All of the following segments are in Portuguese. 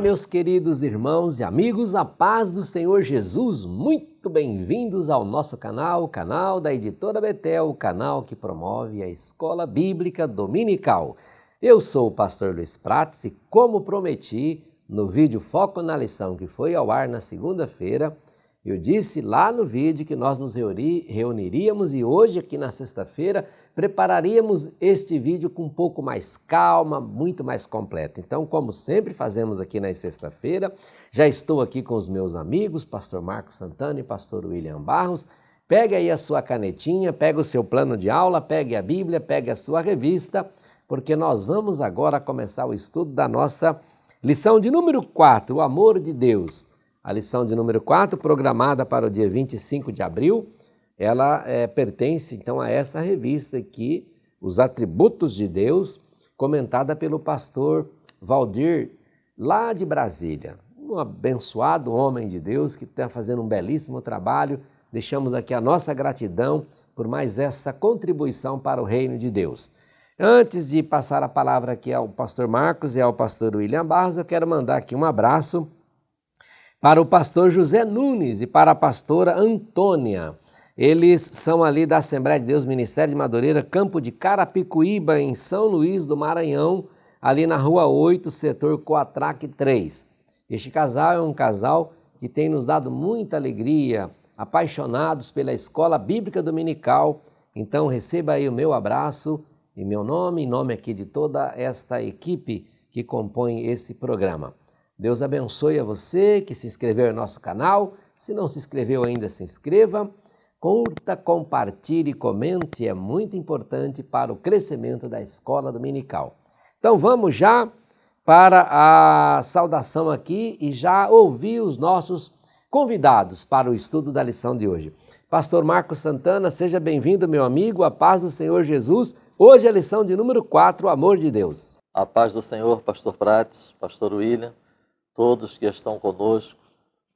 meus queridos irmãos e amigos, a paz do Senhor Jesus, muito bem-vindos ao nosso canal, o canal da Editora Betel, o canal que promove a Escola Bíblica Dominical. Eu sou o pastor Luiz Prates e, como prometi no vídeo Foco na Lição que foi ao ar na segunda-feira, eu disse lá no vídeo que nós nos reuniríamos e hoje, aqui na sexta-feira, prepararíamos este vídeo com um pouco mais calma, muito mais completo. Então, como sempre fazemos aqui na sexta-feira, já estou aqui com os meus amigos, pastor Marcos Santana e pastor William Barros. Pegue aí a sua canetinha, pegue o seu plano de aula, pegue a Bíblia, pegue a sua revista, porque nós vamos agora começar o estudo da nossa lição de número 4, o amor de Deus. A lição de número 4, programada para o dia 25 de abril, ela pertence então a essa revista aqui, Os Atributos de Deus, comentada pelo pastor Valdir, lá de Brasília. Um abençoado homem de Deus que está fazendo um belíssimo trabalho. Deixamos aqui a nossa gratidão por mais esta contribuição para o reino de Deus. Antes de passar a palavra aqui ao pastor Marcos e ao pastor William Barros, eu quero mandar aqui um abraço para o pastor José Nunes e para a pastora Antônia. Eles são ali da Assembleia de Deus, Ministério de Madureira, Campo de Carapicuíba, em São Luís do Maranhão, ali na Rua 8, setor Coatraque 3. Este casal é um casal que tem nos dado muita alegria, apaixonados pela Escola Bíblica Dominical. Então receba aí o meu abraço em meu nome, em nome aqui de toda esta equipe que compõe esse programa. Deus abençoe a você que se inscreveu no nosso canal. Se não se inscreveu ainda, se inscreva. Curta, compartilhe e comente. É muito importante para o crescimento da escola dominical. Então vamos já para a saudação aqui e já ouvir os nossos convidados para o estudo da lição de hoje. Pastor Marcos Santana, seja bem-vindo, meu amigo. A paz do Senhor Jesus. Hoje é a lição de número 4, o amor de Deus. A paz do Senhor, pastor Prates, pastor William, todos que estão conosco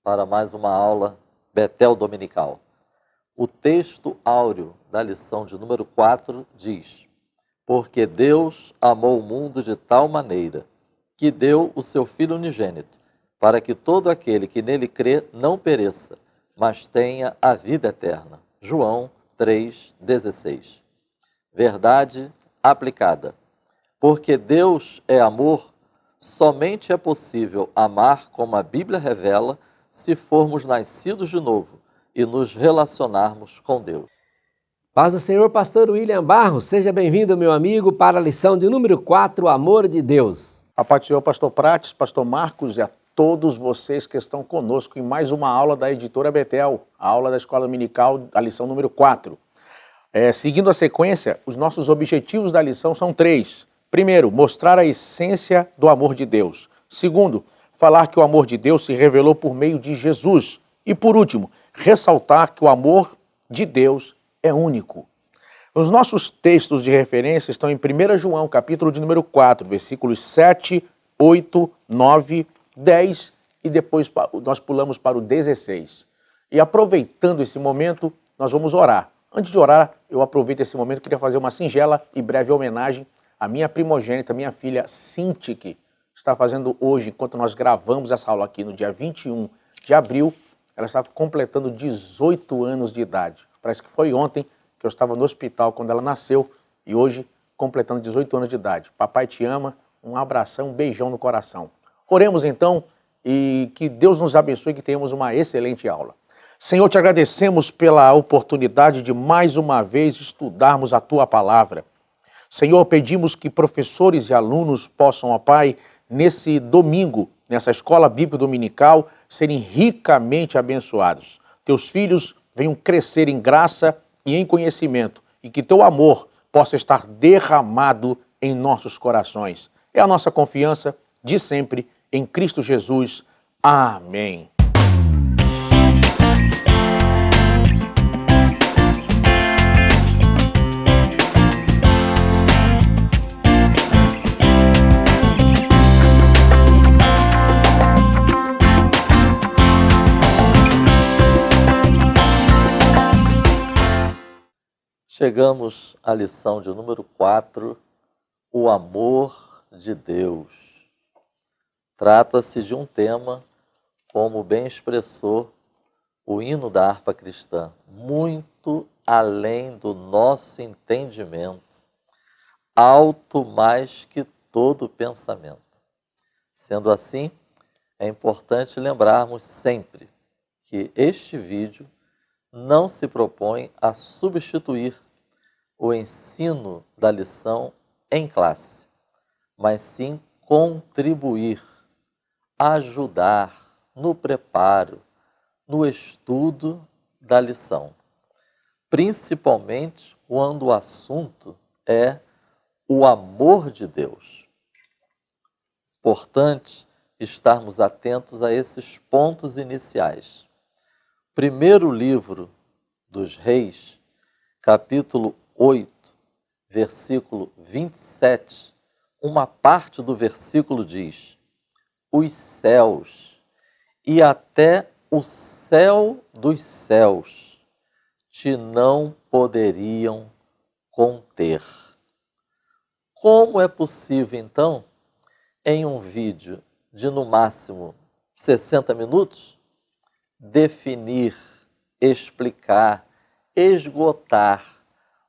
para mais uma aula Betel Dominical. O texto áureo da lição de número 4 diz: porque Deus amou o mundo de tal maneira que deu o seu Filho unigênito, para que todo aquele que nele crê não pereça, mas tenha a vida eterna. João 3,16. Verdade aplicada. Porque Deus é amor, somente é possível amar como a Bíblia revela se formos nascidos de novo e nos relacionarmos com Deus. Paz do Senhor, pastor William Barros, seja bem-vindo, meu amigo, para a lição de número 4, o amor de Deus. A paz do Senhor, pastor Prates, pastor Marcos e a todos vocês que estão conosco em mais uma aula da Editora Betel, a aula da Escola Dominical, a lição número 4. Seguindo a sequência, os nossos objetivos da lição são 3. Primeiro, mostrar a essência do amor de Deus. Segundo, falar que o amor de Deus se revelou por meio de Jesus. E por último, ressaltar que o amor de Deus é único. Os nossos textos de referência estão em 1 João, capítulo de número 4, versículos 7, 8, 9, 10 e depois nós pulamos para o 16. E aproveitando esse momento, nós vamos orar. Antes de orar, eu aproveito esse momento e queria fazer uma singela e breve homenagem à minha primogênita, minha filha Cinti, que está fazendo hoje, enquanto nós gravamos essa aula aqui no dia 21 de abril, ela está completando 18 anos de idade. Parece que foi ontem que eu estava no hospital quando ela nasceu e hoje completando 18 anos de idade. Papai te ama, um abração, um beijão no coração. Oremos então e que Deus nos abençoe e que tenhamos uma excelente aula. Senhor, te agradecemos pela oportunidade de mais uma vez estudarmos a Tua Palavra. Senhor, pedimos que professores e alunos possam, ó Pai, nesse domingo, nessa escola bíblica dominical, serem ricamente abençoados. Teus filhos venham crescer em graça e em conhecimento e que Teu amor possa estar derramado em nossos corações. É a nossa confiança de sempre em Cristo Jesus. Amém. Chegamos à lição de número 4, o amor de Deus. Trata-se de um tema, como bem expressou o hino da harpa cristã, muito além do nosso entendimento, alto mais que todo pensamento. Sendo assim, é importante lembrarmos sempre que este vídeo não se propõe a substituir o ensino da lição em classe, mas sim contribuir, ajudar no preparo, no estudo da lição, principalmente quando o assunto é o amor de Deus. Importante estarmos atentos a esses pontos iniciais. Primeiro livro dos Reis, capítulo 8, versículo 27, uma parte do versículo diz: os céus e até o céu dos céus te não poderiam conter. Como é possível, então, em um vídeo de no máximo 60 minutos, definir, explicar, esgotar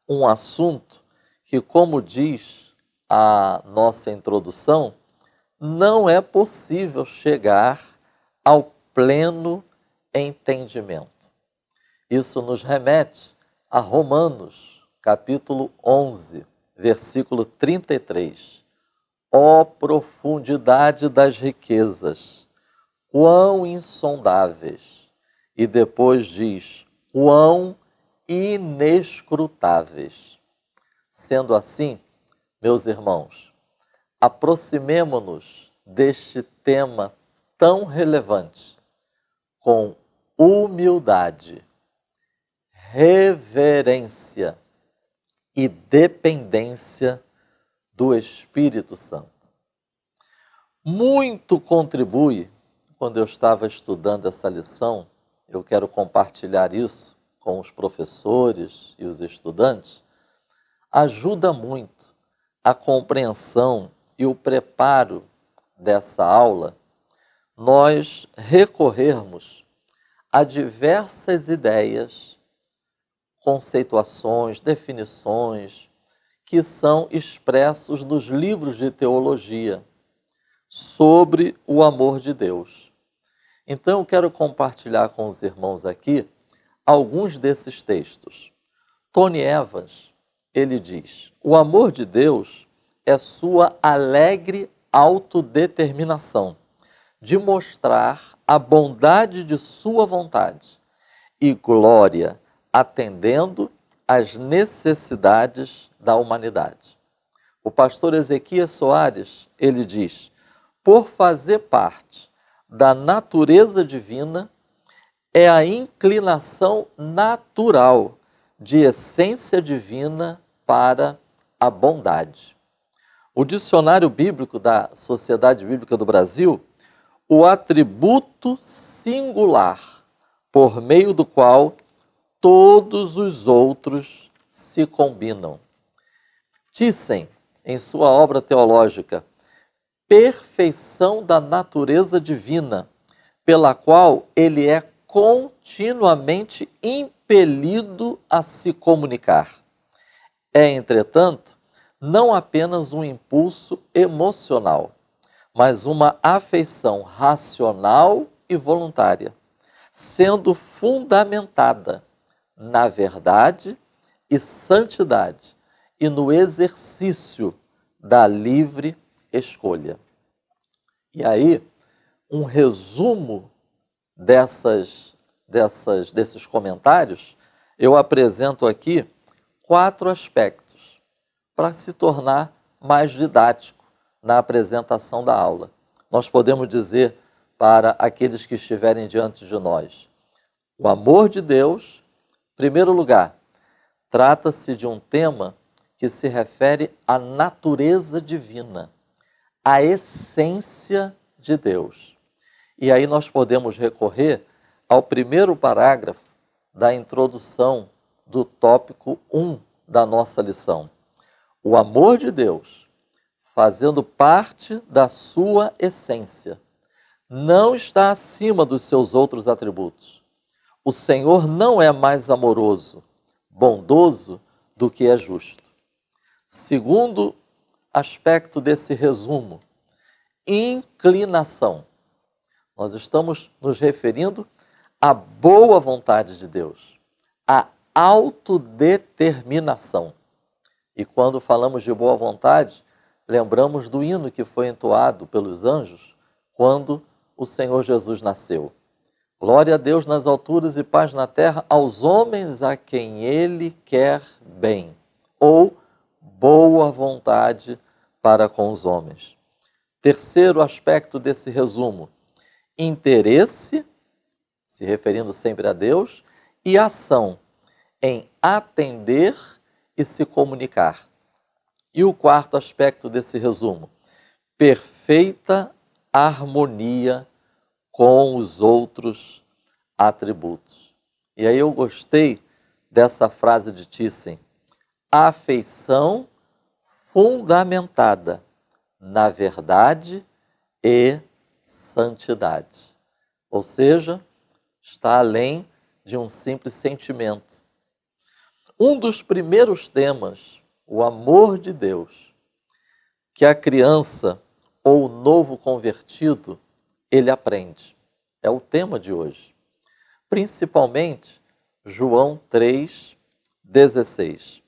um assunto que, como diz a nossa introdução, não é possível chegar ao pleno entendimento. Isso nos remete a Romanos, capítulo 11, versículo 33. Ó profundidade das riquezas, quão insondáveis! E depois diz, quão inescrutáveis. Sendo assim, meus irmãos, aproximemo-nos deste tema tão relevante com humildade, reverência e dependência do Espírito Santo. Muito contribui, quando eu estava estudando essa lição, eu quero compartilhar isso com os professores e os estudantes, ajuda muito a compreensão e o preparo dessa aula, nós recorrermos a diversas ideias, conceituações, definições, que são expressos nos livros de teologia sobre o amor de Deus. Então, eu quero compartilhar com os irmãos aqui alguns desses textos. Tony Evans, ele diz, o amor de Deus é sua alegre autodeterminação de mostrar a bondade de sua vontade e glória atendendo às necessidades da humanidade. O pastor Ezequias Soares, ele diz, por fazer parte da natureza divina, é a inclinação natural de essência divina para a bondade. O dicionário bíblico da Sociedade Bíblica do Brasil, o atributo singular por meio do qual todos os outros se combinam. Thyssen, em sua obra teológica, perfeição da natureza divina, pela qual ele é continuamente impelido a se comunicar. É, entretanto, não apenas um impulso emocional, mas uma afeição racional e voluntária, sendo fundamentada na verdade e santidade e no exercício da livre escolha. E aí, um resumo desses comentários, eu apresento aqui 4 aspectos para se tornar mais didático na apresentação da aula. Nós podemos dizer para aqueles que estiverem diante de nós, o amor de Deus, em primeiro lugar, trata-se de um tema que se refere à natureza divina, à essência de Deus. E aí nós podemos recorrer ao primeiro parágrafo da introdução do tópico 1 da nossa lição. O amor de Deus, fazendo parte da sua essência, não está acima dos seus outros atributos. O Senhor não é mais amoroso, bondoso do que é justo. Segundo aspecto desse resumo, inclinação. Nós estamos nos referindo à boa vontade de Deus, à autodeterminação. E quando falamos de boa vontade, lembramos do hino que foi entoado pelos anjos quando o Senhor Jesus nasceu. Glória a Deus nas alturas e paz na terra aos homens a quem Ele quer bem, ou boa vontade para com os homens. Terceiro aspecto desse resumo, interesse, se referindo sempre a Deus, e ação, em atender e se comunicar. E o quarto aspecto desse resumo, perfeita harmonia com os outros atributos. E aí eu gostei dessa frase de Thyssen, afeição fundamentada na verdade e santidade. Ou seja, está além de um simples sentimento. Um dos primeiros temas, o amor de Deus, que a criança ou o novo convertido, ele aprende. É o tema de hoje. Principalmente, João 3,16.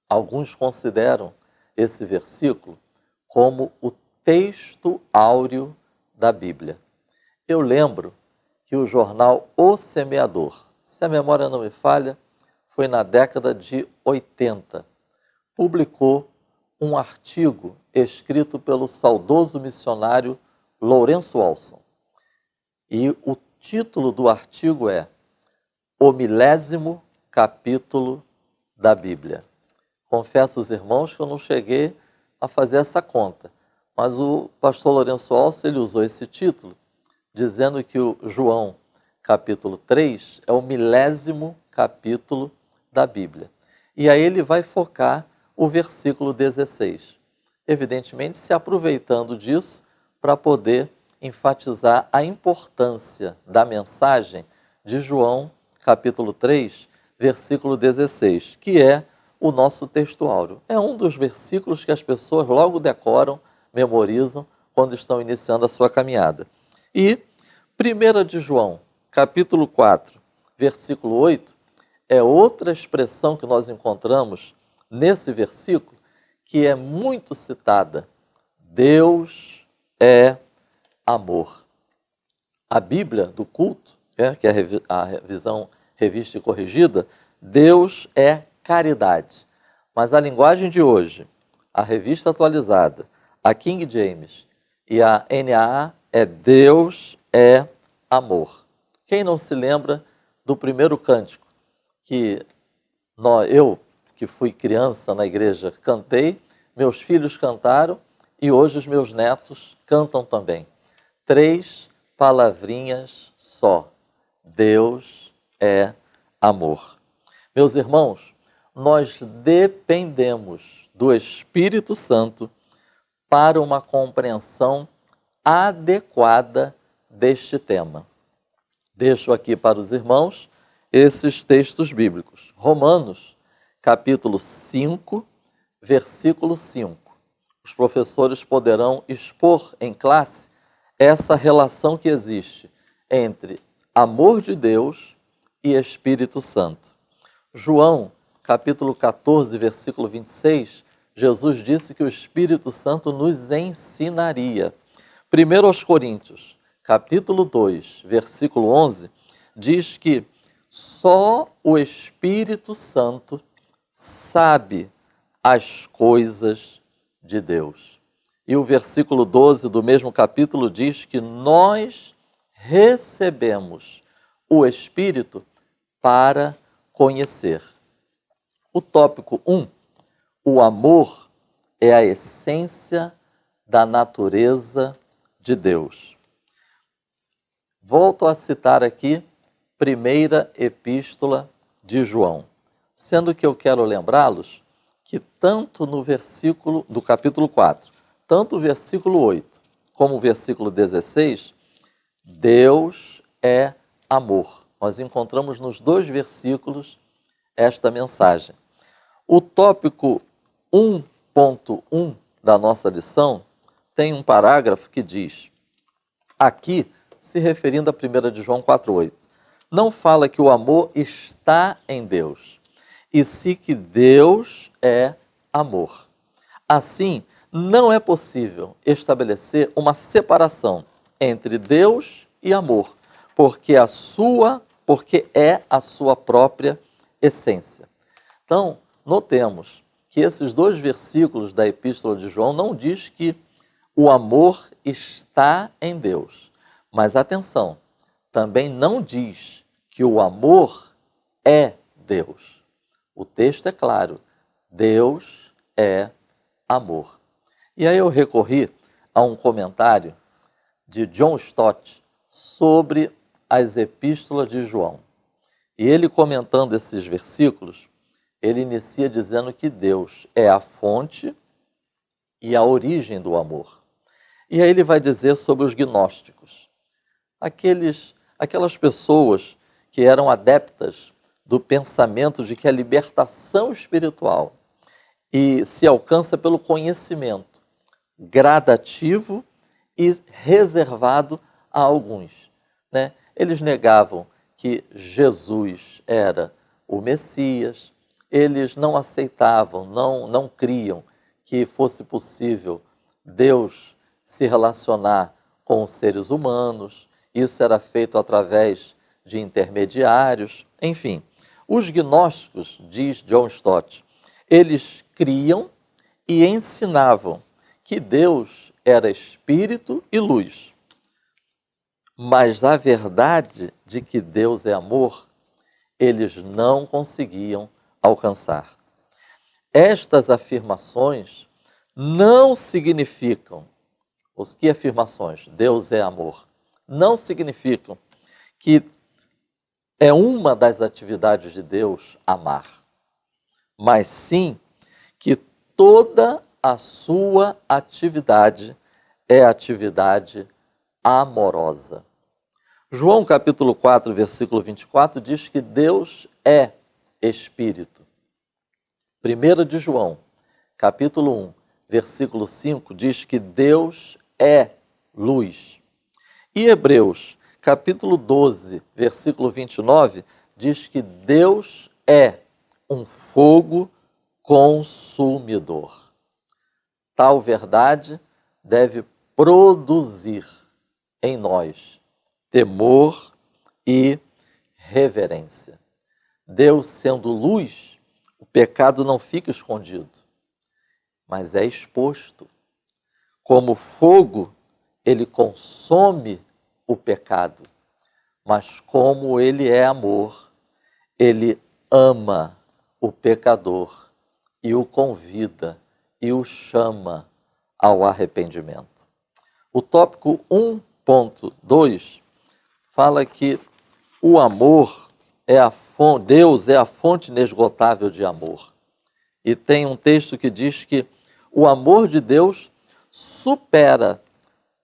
Alguns consideram esse versículo como o texto áureo da Bíblia. Eu lembro que o jornal O Semeador, se a memória não me falha, foi na década de 80, publicou um artigo escrito pelo saudoso missionário Lourenço Olson. E o título do artigo é O Milésimo Capítulo da Bíblia. Confesso aos irmãos que eu não cheguei a fazer essa conta, mas o pastor Lourenço Olson, ele usou esse título, dizendo que o João, capítulo 3, é o milésimo capítulo da Bíblia. E aí ele vai focar o versículo 16, evidentemente se aproveitando disso para poder enfatizar a importância da mensagem de João, capítulo 3, versículo 16, que é o nosso texto áureo. É um dos versículos que as pessoas logo decoram, memorizam, quando estão iniciando a sua caminhada. E 1 de João, capítulo 4, versículo 8, é outra expressão que nós encontramos nesse versículo, que é muito citada. Deus é amor. A Bíblia do culto, que é a revisão revista e corrigida, Deus é caridade. Mas a linguagem de hoje, a revista atualizada, a King James e a NAA é Deus é amor. Quem não se lembra do primeiro cântico que eu, que fui criança na igreja, cantei, meus filhos cantaram e hoje os meus netos cantam também. 3 palavrinhas só. Deus é amor. Meus irmãos, nós dependemos do Espírito Santo para uma compreensão adequada deste tema. Deixo aqui para os irmãos esses textos bíblicos. Romanos, capítulo 5, versículo 5. Os professores poderão expor em classe essa relação que existe entre amor de Deus e Espírito Santo. João, capítulo 14, versículo 26, Jesus disse que o Espírito Santo nos ensinaria. 1 aos Coríntios, capítulo 2, versículo 11, diz que só o Espírito Santo sabe as coisas de Deus. E o versículo 12 do mesmo capítulo diz que nós recebemos o Espírito para conhecer. O tópico 1, o amor é a essência da natureza de Deus. Volto a citar aqui primeira epístola de João, sendo que eu quero lembrá-los que tanto no versículo do capítulo 4, tanto o versículo 8, como o versículo 16, Deus é amor. Nós encontramos nos 2 versículos esta mensagem. O tópico 1.1 da nossa lição tem um parágrafo que diz, aqui se referindo a 1 de João 4,8, não fala que o amor está em Deus, e sim que Deus é amor. Assim, não é possível estabelecer uma separação entre Deus e amor, porque é a sua própria essência. Então, notemos que esses 2 versículos da Epístola de João não diz que o amor está em Deus. Mas atenção, também não diz que o amor é Deus. O texto é claro, Deus é amor. E aí eu recorri a um comentário de John Stott sobre as Epístolas de João. E ele, comentando esses versículos, ele inicia dizendo que Deus é a fonte e a origem do amor. E aí ele vai dizer sobre os gnósticos, aquelas pessoas que eram adeptas do pensamento de que a libertação espiritual se alcança pelo conhecimento gradativo e reservado a alguns, né? Eles negavam que Jesus era o Messias, eles não aceitavam, não criam que fosse possível Deus se relacionar com os seres humanos, isso era feito através de intermediários, enfim. Os gnósticos, diz John Stott, eles criam e ensinavam que Deus era espírito e luz. Mas a verdade de que Deus é amor, eles não conseguiam alcançar. Estas afirmações não significam, os que afirmações? Deus é amor. Não significam que é uma das atividades de Deus amar, mas sim que toda a sua atividade é atividade amorosa. João capítulo 4, versículo 24 diz que Deus é Espírito. 1 de João, capítulo 1, versículo 5 diz que Deus é luz. E Hebreus, capítulo 12, versículo 29, diz que Deus é um fogo consumidor. Tal verdade deve produzir em nós temor e reverência. Deus sendo luz, o pecado não fica escondido, mas é exposto. Como fogo, ele consome o pecado, mas como ele é amor, ele ama o pecador e o convida e o chama ao arrependimento. O tópico 1.2 fala que o amor é a fonte, Deus é a fonte inesgotável de amor. E tem um texto que diz que o amor de Deus supera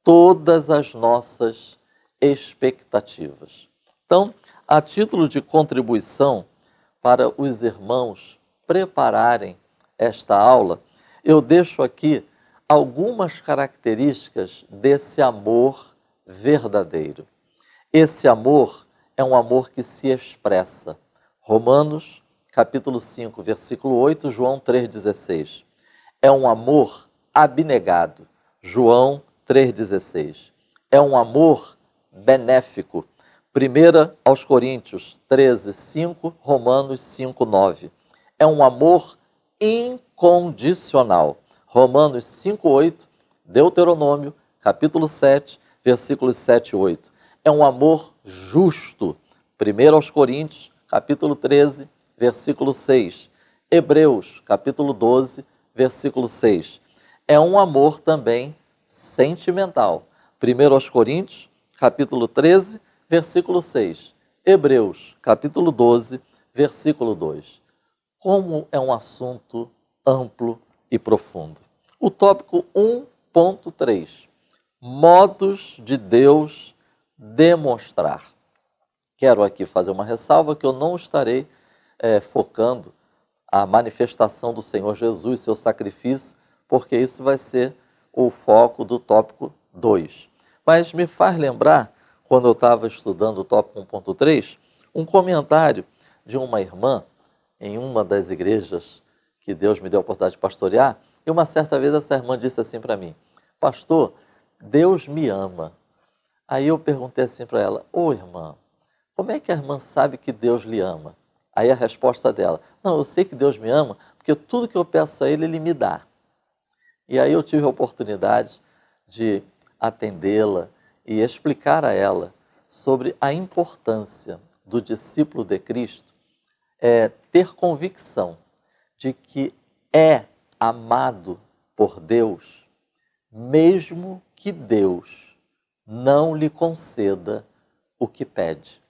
todas as nossas expectativas. Então, a título de contribuição para os irmãos prepararem esta aula, eu deixo aqui algumas características desse amor verdadeiro. Esse amor é um amor que se expressa. Romanos, capítulo 5, versículo 8, João 3,16. É um amor abnegado. João 3,16. É um amor benéfico. 1 aos Coríntios 13, 5, Romanos 5, 9. É um amor incondicional. Romanos 5, 8, Deuteronômio, capítulo 7, versículos 7 e 8. É um amor justo. 1 aos Coríntios, capítulo 13, versículo 6. Hebreus, capítulo 12, versículo 6. É um amor também sentimental. 1 aos Coríntios, capítulo 13, versículo 6. Hebreus, capítulo 12, versículo 2. Como é um assunto amplo e profundo. O tópico 1.3. modos de Deus demonstrar. Quero aqui fazer uma ressalva que eu não estarei focando a manifestação do Senhor Jesus, seu sacrifício, porque isso vai ser o foco do tópico 2. Mas me faz lembrar, quando eu estava estudando o tópico 1.3, um comentário de uma irmã em uma das igrejas que Deus me deu a oportunidade de pastorear, e uma certa vez essa irmã disse assim para mim: pastor, Deus me ama. Aí eu perguntei assim para ela: ô irmã, como é que a irmã sabe que Deus lhe ama? Aí a resposta dela: não, eu sei que Deus me ama, porque tudo que eu peço a Ele, Ele me dá. E aí eu tive a oportunidade de atendê-la e explicar a ela sobre a importância do discípulo de Cristo ter convicção de que é amado por Deus, mesmo que Deus não lhe conceda o que pede.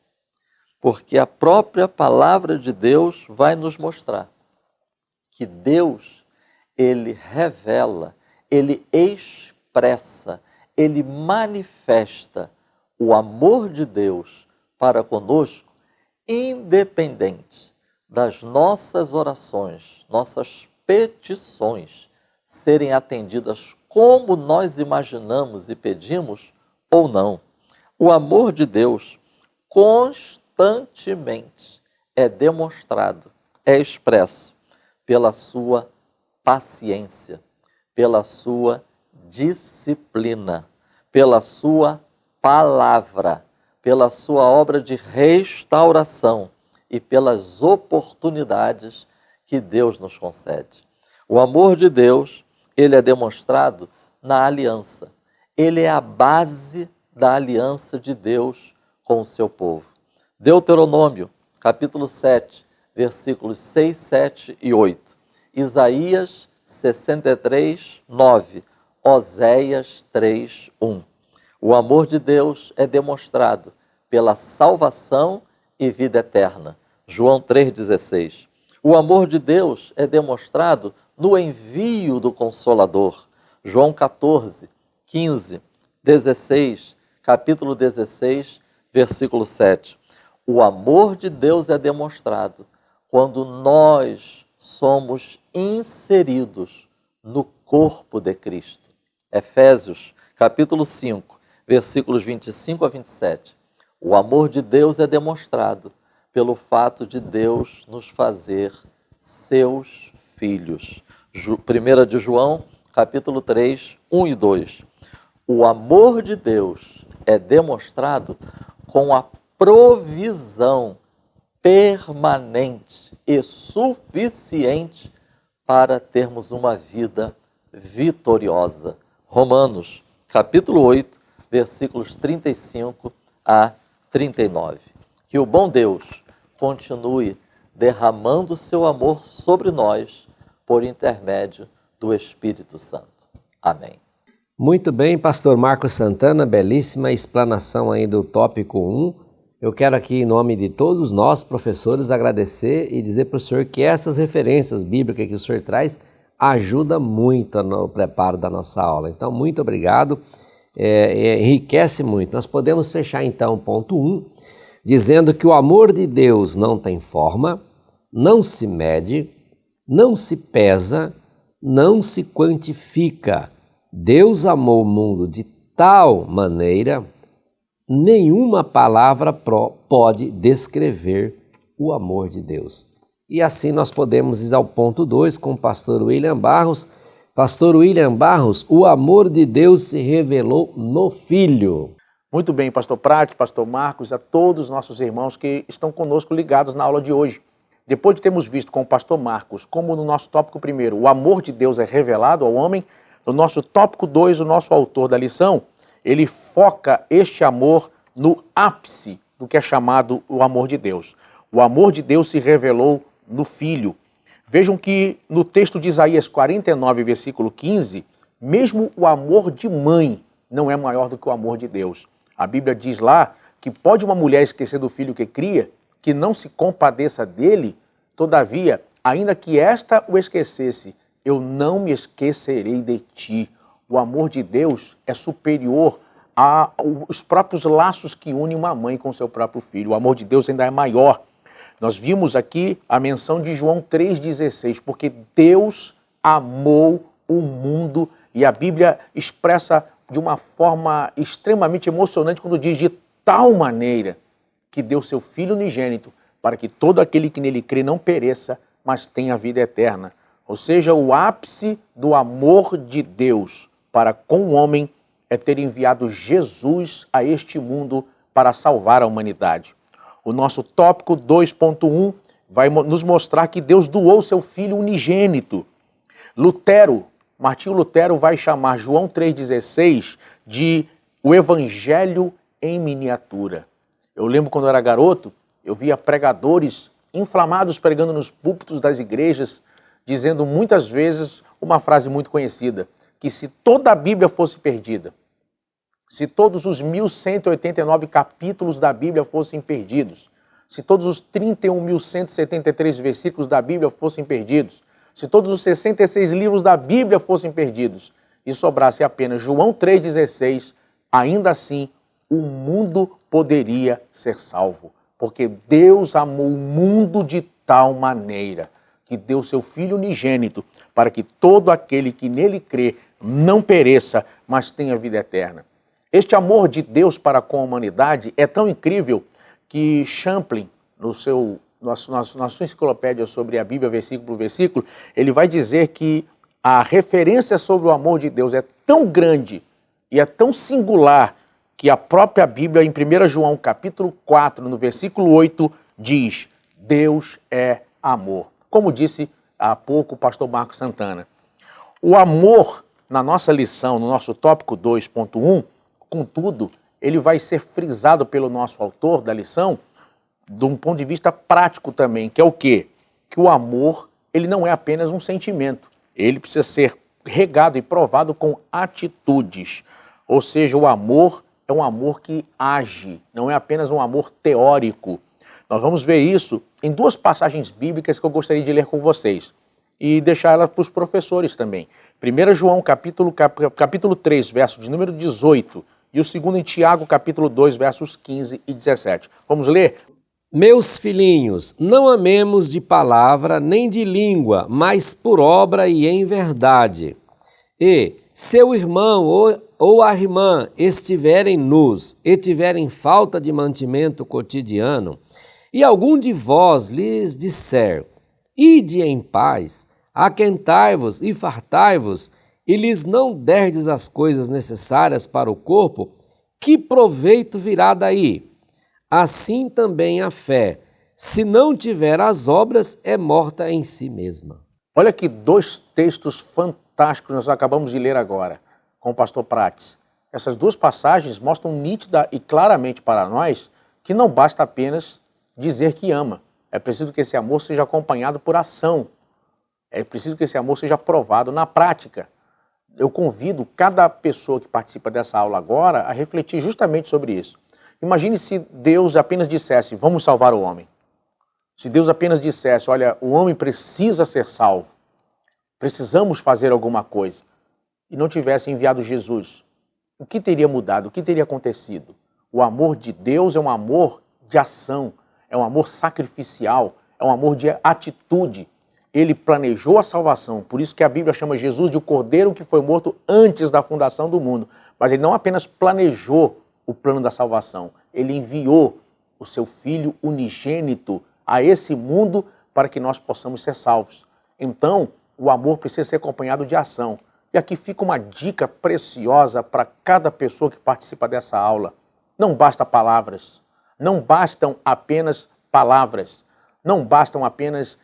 Porque a própria palavra de Deus vai nos mostrar que Deus, Ele revela, Ele expressa, Ele manifesta o amor de Deus para conosco, independente das nossas orações, nossas petições serem atendidas como nós imaginamos e pedimos ou não. O amor de Deus constantemente é demonstrado, é expresso pela sua paciência, pela sua disciplina, pela sua palavra, pela sua obra de restauração e pelas oportunidades que Deus nos concede. O amor de Deus, ele é demonstrado na aliança. Ele é a base da aliança de Deus com o seu povo. Deuteronômio, capítulo 7, versículos 6, 7 e 8. Isaías 63, 9. Oséias 3, 1. O amor de Deus é demonstrado pela salvação e vida eterna. João 3,16. O amor de Deus é demonstrado no envio do Consolador. João 14, 15, 16, capítulo 16, versículo 7. O amor de Deus é demonstrado quando nós somos inseridos no corpo de Cristo. Efésios, capítulo 5, versículos 25 a 27. O amor de Deus é demonstrado pelo fato de Deus nos fazer seus filhos. 1 de João, capítulo 3, 1 e 2. O amor de Deus é demonstrado com a provisão permanente e suficiente para termos uma vida vitoriosa. Romanos, capítulo 8, versículos 35 a 39. Que o bom Deus continue derramando o seu amor sobre nós por intermédio do Espírito Santo. Amém. Muito bem, pastor Marcos Santana, belíssima explanação aí do tópico 1. Eu quero aqui, em nome de todos nós, professores, agradecer e dizer para o senhor que essas referências bíblicas que o senhor traz ajudam muito no preparo da nossa aula. Então, muito obrigado, enriquece muito. Nós podemos fechar, então, o ponto 1, dizendo que o amor de Deus não tem forma, não se mede, não se pesa, não se quantifica. Deus amou o mundo de tal maneira, nenhuma palavra pode descrever o amor de Deus. E assim nós podemos ir ao ponto 2 com o pastor William Barros. Pastor William Barros, o amor de Deus se revelou no Filho. Muito bem, pastor Prati, pastor Marcos, a todos os nossos irmãos que estão conosco ligados na aula de hoje. Depois de termos visto com o pastor Marcos como no nosso tópico 1, o amor de Deus é revelado ao homem, no nosso tópico 2, o nosso autor da lição, ele foca este amor no ápice do que é chamado o amor de Deus. O amor de Deus se revelou no Filho. Vejam que no texto de Isaías 49, versículo 15, mesmo o amor de mãe não é maior do que o amor de Deus. A Bíblia diz lá que pode uma mulher esquecer do filho que cria, que não se compadeça dele, todavia, ainda que esta o esquecesse, eu não me esquecerei de ti. O amor de Deus é superior aos próprios laços que unem uma mãe com seu próprio filho. O amor de Deus ainda é maior. Nós vimos aqui a menção de João 3,16, porque Deus amou o mundo, e a Bíblia expressa de uma forma extremamente emocionante quando diz de tal maneira que deu seu Filho unigênito para que todo aquele que nele crê não pereça, mas tenha vida eterna. Ou seja, o ápice do amor de Deus para com o homem é ter enviado Jesus a este mundo para salvar a humanidade. O nosso tópico 2.1 vai nos mostrar que Deus doou seu Filho unigênito. Martinho Lutero vai chamar João 3,16 de o Evangelho em miniatura. Eu lembro quando eu era garoto, eu via pregadores inflamados pregando nos púlpitos das igrejas, dizendo muitas vezes uma frase muito conhecida, que se toda a Bíblia fosse perdida, se todos os 1189 capítulos da Bíblia fossem perdidos, se todos os 31.173 versículos da Bíblia fossem perdidos, se todos os 66 livros da Bíblia fossem perdidos e sobrasse apenas João 3,16, ainda assim o mundo poderia ser salvo. Porque Deus amou o mundo de tal maneira que deu seu Filho unigênito para que todo aquele que nele crê não pereça, mas tenha vida eterna. Este amor de Deus para com a humanidade é tão incrível que Champlin, na sua enciclopédia sobre a Bíblia, versículo por versículo, ele vai dizer que a referência sobre o amor de Deus é tão grande e é tão singular que a própria Bíblia, em 1 João capítulo 4, no versículo 8, diz: Deus é amor. Como disse há pouco o pastor Marcos Santana. O amor, na nossa lição, no nosso tópico 2.1, contudo, ele vai ser frisado pelo nosso autor da lição de um ponto de vista prático também, que é o quê? Que o amor, ele não é apenas um sentimento, ele precisa ser regado e provado com atitudes. Ou seja, o amor é um amor que age, não é apenas um amor teórico. Nós vamos ver isso em duas passagens bíblicas que eu gostaria de ler com vocês e deixar elas para os professores também. 1 João capítulo 3, verso de número 18, e o segundo em Tiago capítulo 2, versos 15 e 17. Vamos ler? Meus filhinhos, não amemos de palavra nem de língua, mas por obra e em verdade. E seu irmão ou a irmã estiverem nus e tiverem falta de mantimento cotidiano, e algum de vós lhes disser: ide em paz, aquentai-vos e fartai-vos, e lhes não derdes as coisas necessárias para o corpo, que proveito virá daí? Assim também a fé, se não tiver as obras, é morta em si mesma. Olha que dois textos fantásticos nós acabamos de ler agora com o pastor Prates. Essas duas passagens mostram nítida e claramente para nós que não basta apenas dizer que ama. É preciso que esse amor seja acompanhado por ação. É preciso que esse amor seja provado na prática. Eu convido cada pessoa que participa dessa aula agora a refletir justamente sobre isso. Imagine se Deus apenas dissesse: vamos salvar o homem. Se Deus apenas dissesse: olha, o homem precisa ser salvo, precisamos fazer alguma coisa, e não tivesse enviado Jesus, o que teria mudado? O que teria acontecido? O amor de Deus é um amor de ação, é um amor sacrificial, é um amor de atitude. Ele planejou a salvação, por isso que a Bíblia chama Jesus de o Cordeiro que foi morto antes da fundação do mundo. Mas ele não apenas planejou o plano da salvação, ele enviou o seu Filho unigênito a esse mundo para que nós possamos ser salvos. Então, o amor precisa ser acompanhado de ação. E aqui fica uma dica preciosa para cada pessoa que participa dessa aula. Não basta palavras, não bastam apenas palavras, não bastam apenas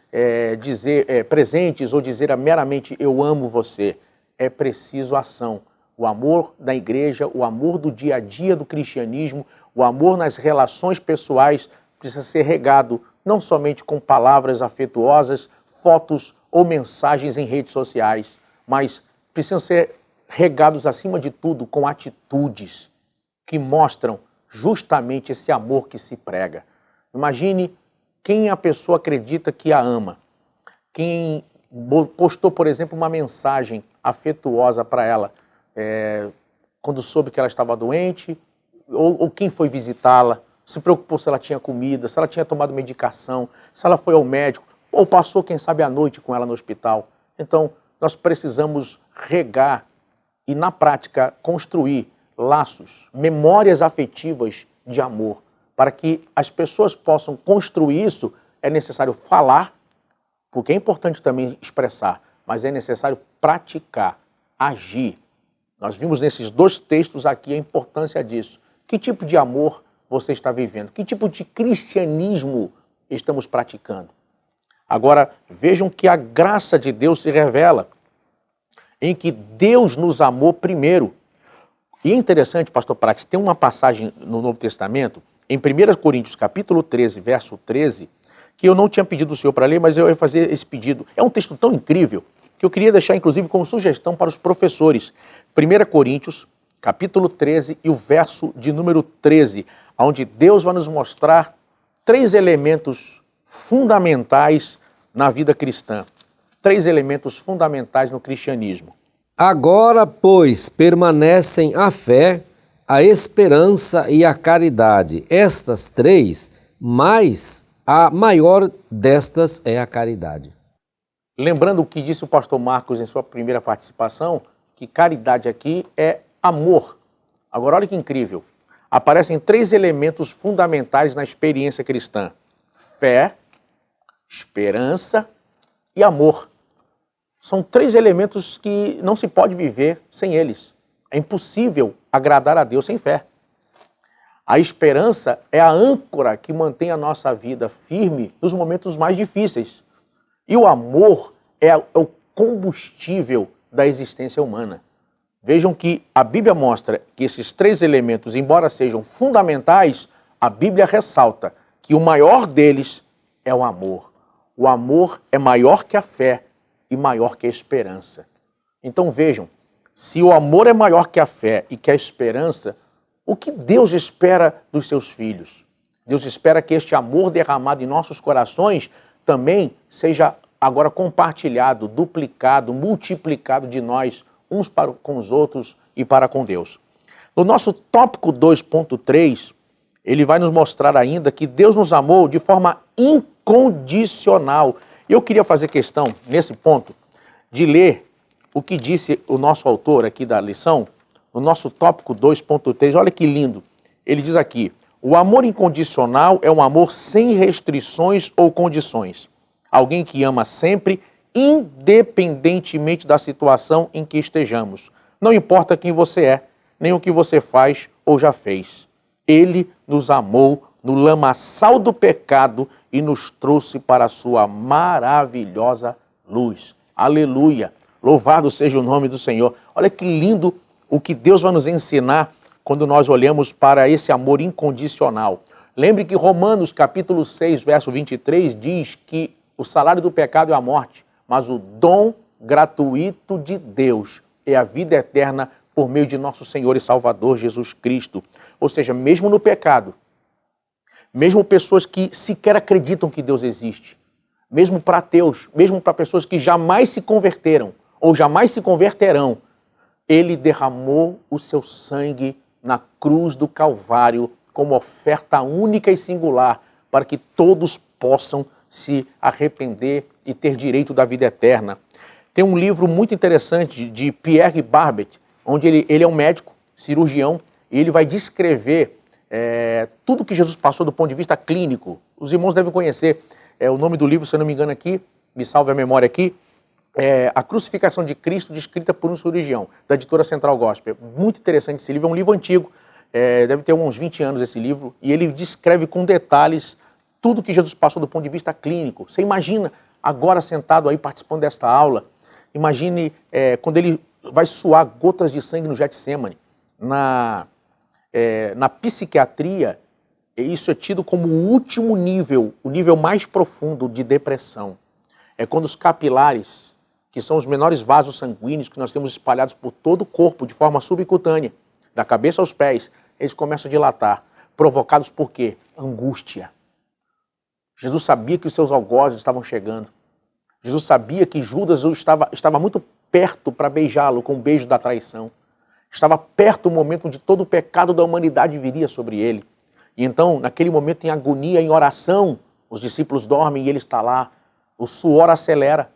dizer presentes ou dizer meramente eu amo você. É preciso ação. O amor da igreja, o amor do dia a dia do cristianismo, o amor nas relações pessoais precisa ser regado não somente com palavras afetuosas, fotos ou mensagens em redes sociais, mas precisam ser regados acima de tudo com atitudes que mostram justamente esse amor que se prega. Imagine quem a pessoa acredita que a ama, quem postou, por exemplo, uma mensagem afetuosa para ela, quando soube que ela estava doente, ou quem foi visitá-la, se preocupou se ela tinha comida, se ela tinha tomado medicação, se ela foi ao médico, ou passou, quem sabe, a noite com ela no hospital. Então, nós precisamos regar e, na prática, construir laços, memórias afetivas de amor. Para que as pessoas possam construir isso, é necessário falar, porque é importante também expressar, mas é necessário praticar, agir. Nós vimos nesses 2 textos aqui a importância disso. Que tipo de amor você está vivendo? Que tipo de cristianismo estamos praticando? Agora, vejam que a graça de Deus se revela em que Deus nos amou primeiro. E é interessante, pastor Prates, tem uma passagem no Novo Testamento, em 1 Coríntios capítulo 13, verso 13, que eu não tinha pedido o senhor para ler, mas eu ia fazer esse pedido. É um texto tão incrível que eu queria deixar, inclusive, como sugestão para os professores. 1 Coríntios, capítulo 13 e o verso de número 13, onde Deus vai nos mostrar 3 elementos fundamentais na vida cristã. 3 elementos fundamentais no cristianismo. Agora, pois, permanecem a fé, a esperança e a caridade. Estas 3, mas a maior destas é a caridade. Lembrando o que disse o pastor Marcos em sua primeira participação, que caridade aqui é amor. Agora, olha que incrível. Aparecem 3 elementos fundamentais na experiência cristã: fé, esperança e amor. São 3 elementos que não se pode viver sem eles. É impossível agradar a Deus sem fé. A esperança é a âncora que mantém a nossa vida firme nos momentos mais difíceis. E o amor é o combustível da existência humana. Vejam que a Bíblia mostra que esses 3 elementos, embora sejam fundamentais, a Bíblia ressalta que o maior deles é o amor. O amor é maior que a fé e maior que a esperança. Então vejam, se o amor é maior que a fé e que a esperança, o que Deus espera dos seus filhos? Deus espera que este amor derramado em nossos corações também seja agora compartilhado, duplicado, multiplicado de nós, uns para com os outros e para com Deus. No nosso tópico 2.3, ele vai nos mostrar ainda que Deus nos amou de forma incondicional. Eu queria fazer questão, nesse ponto, de ler o que disse o nosso autor aqui da lição, no nosso tópico 2.3. Olha que lindo. Ele diz aqui: o amor incondicional é um amor sem restrições ou condições. Alguém que ama sempre, independentemente da situação em que estejamos. Não importa quem você é, nem o que você faz ou já fez. Ele nos amou no lamaçal do pecado e nos trouxe para a sua maravilhosa luz. Aleluia! Louvado seja o nome do Senhor. Olha que lindo o que Deus vai nos ensinar quando nós olhamos para esse amor incondicional. Lembre que Romanos capítulo 6, verso 23 diz que o salário do pecado é a morte, mas o dom gratuito de Deus é a vida eterna por meio de nosso Senhor e Salvador Jesus Cristo. Ou seja, mesmo no pecado, mesmo pessoas que sequer acreditam que Deus existe, mesmo para ateus, mesmo para pessoas que jamais se converteram ou jamais se converterão, Ele derramou o seu sangue na cruz do Calvário como oferta única e singular para que todos possam se arrepender e ter direito da vida eterna. Tem um livro muito interessante de Pierre Barbet, onde ele é um médico, cirurgião, e ele vai descrever tudo que Jesus passou do ponto de vista clínico. Os irmãos devem conhecer o nome do livro, se eu não me engano aqui, me salve a memória aqui, A Crucificação de Cristo, descrita por um cirurgião, da editora Central Gospel. Muito interessante esse livro, é um livro antigo, deve ter uns 20 anos esse livro, e ele descreve com detalhes tudo que Jesus passou do ponto de vista clínico. Você imagina agora sentado aí participando desta aula, imagine quando ele vai suar gotas de sangue no Getsemane. Na psiquiatria, isso é tido como o último nível, o nível mais profundo de depressão. É quando os capilares, que são os menores vasos sanguíneos que nós temos espalhados por todo o corpo de forma subcutânea, da cabeça aos pés, eles começam a dilatar. Provocados por quê? Angústia. Jesus sabia que os seus algozes estavam chegando. Jesus sabia que Judas estava muito perto para beijá-lo com o beijo da traição. Estava perto o momento onde todo o pecado da humanidade viria sobre ele. E então, naquele momento, em agonia, em oração, os discípulos dormem e ele está lá. O suor acelera.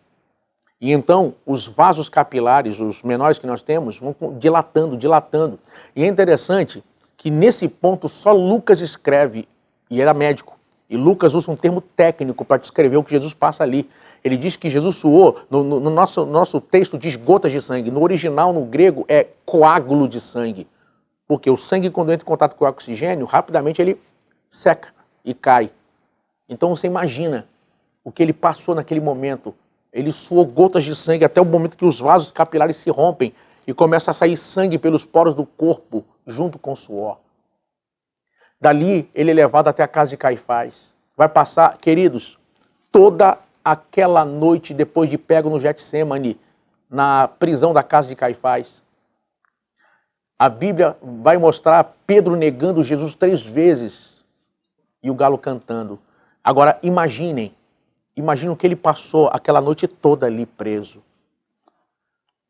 E então, os vasos capilares, os menores que nós temos, vão dilatando, dilatando. E é interessante que nesse ponto só Lucas escreve, e era médico. E Lucas usa um termo técnico para descrever o que Jesus passa ali. Ele diz que Jesus suou, no nosso texto diz gotas de sangue. No original, no grego, é coágulo de sangue. Porque o sangue, quando entra em contato com o oxigênio, rapidamente ele seca e cai. Então você imagina o que ele passou naquele momento. Ele suou gotas de sangue até o momento que os vasos capilares se rompem e começa a sair sangue pelos poros do corpo, junto com o suor. Dali, ele é levado até a casa de Caifás. Vai passar, queridos, toda aquela noite depois de pego no Getsêmani, na prisão da casa de Caifás. A Bíblia vai mostrar Pedro negando Jesus 3 vezes e o galo cantando. Agora, imaginem o que ele passou aquela noite toda ali preso.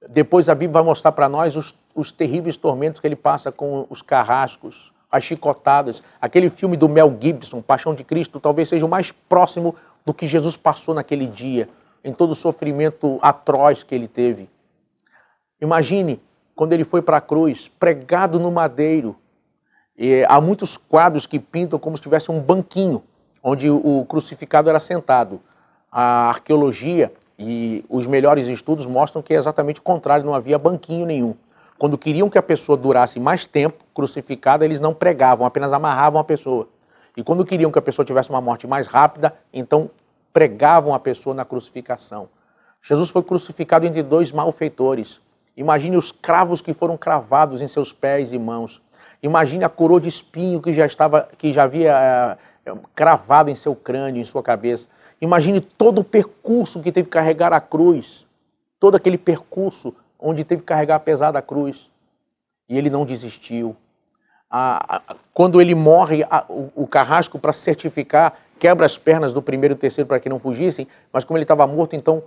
Depois a Bíblia vai mostrar para nós os terríveis tormentos que ele passa com os carrascos, as chicotadas. Aquele filme do Mel Gibson, Paixão de Cristo, talvez seja o mais próximo do que Jesus passou naquele dia, em todo o sofrimento atroz que ele teve. Imagine quando ele foi para a cruz, pregado no madeiro. E há muitos quadros que pintam como se tivesse um banquinho, onde o crucificado era sentado. A arqueologia e os melhores estudos mostram que é exatamente o contrário, não havia banquinho nenhum. Quando queriam que a pessoa durasse mais tempo crucificada, eles não pregavam, apenas amarravam a pessoa. E quando queriam que a pessoa tivesse uma morte mais rápida, então pregavam a pessoa na crucificação. Jesus foi crucificado entre 2 malfeitores. Imagine os cravos que foram cravados em seus pés e mãos. Imagine a coroa de espinho que já havia cravado em seu crânio, em sua cabeça. Imagine todo o percurso que teve que carregar a cruz. Todo aquele percurso onde teve que carregar a pesada cruz. E ele não desistiu. Quando ele morre, o carrasco, para certificar, quebra as pernas do primeiro e terceiro para que não fugissem, mas como ele estava morto, então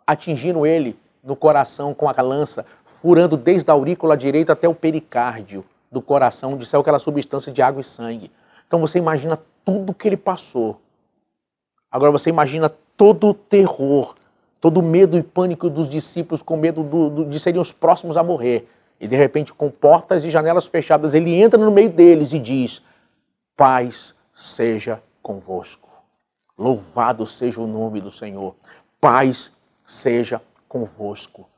atingiram ele no coração com a lança, furando desde a aurícula direita até o pericárdio do coração, onde saiu aquela substância de água e sangue. Então você imagina tudo que ele passou. Agora você imagina todo o terror, todo o medo e pânico dos discípulos, com medo de serem os próximos a morrer. E de repente, com portas e janelas fechadas, ele entra no meio deles e diz: paz seja convosco. Louvado seja o nome do Senhor. Paz seja convosco.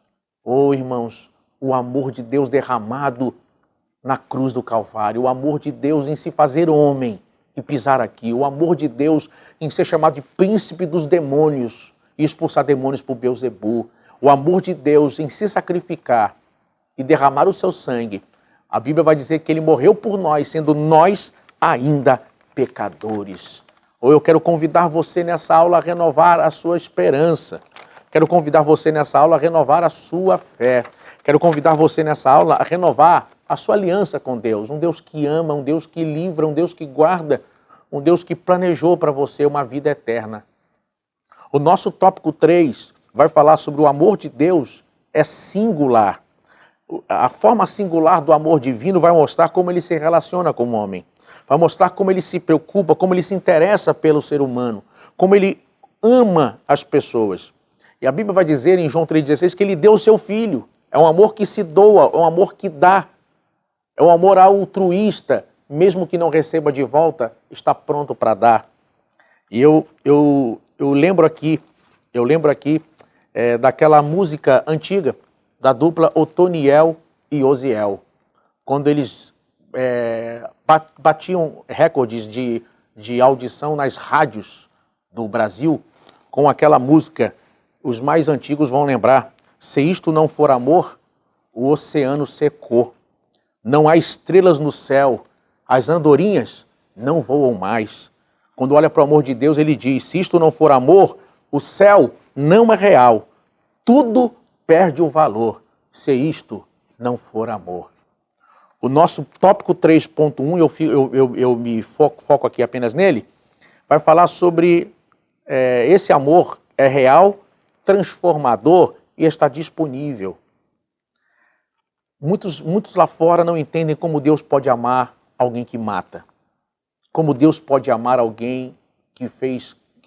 Oh, irmãos, o amor de Deus derramado na cruz do Calvário, o amor de Deus em se fazer homem e pisar aqui, o amor de Deus em ser chamado de príncipe dos demônios e expulsar demônios por Beelzebu, o amor de Deus em se sacrificar e derramar o seu sangue. A Bíblia vai dizer que ele morreu por nós, sendo nós ainda pecadores. Ou eu quero convidar você nessa aula a renovar a sua esperança. Quero convidar você nessa aula a renovar a sua fé. Quero convidar você nessa aula a renovar a sua aliança com Deus. Um Deus que ama, um Deus que livra, um Deus que guarda, um Deus que planejou para você uma vida eterna. O nosso tópico 3 vai falar sobre o amor de Deus é singular. A forma singular do amor divino vai mostrar como ele se relaciona com o homem. Vai mostrar como ele se preocupa, como ele se interessa pelo ser humano, como ele ama as pessoas. E a Bíblia vai dizer em João 3,16 que ele deu o seu filho. É um amor que se doa, é um amor que dá. É um amor altruísta, mesmo que não receba de volta, está pronto para dar. E eu lembro aqui daquela música antiga, da dupla Otoniel e Osiel, quando eles batiam recordes de audição nas rádios do Brasil, com aquela música. Os mais antigos vão lembrar: se isto não for amor, o oceano secou. Não há estrelas no céu, as andorinhas não voam mais. Quando olha para o amor de Deus, ele diz: se isto não for amor, o céu não é real. Tudo perde o valor, se isto não for amor. O nosso tópico 3.1, eu me foco aqui apenas nele, vai falar sobre esse amor é real, transformador e está disponível. Muitos lá fora não entendem como Deus pode amar alguém que mata. Como Deus pode amar alguém que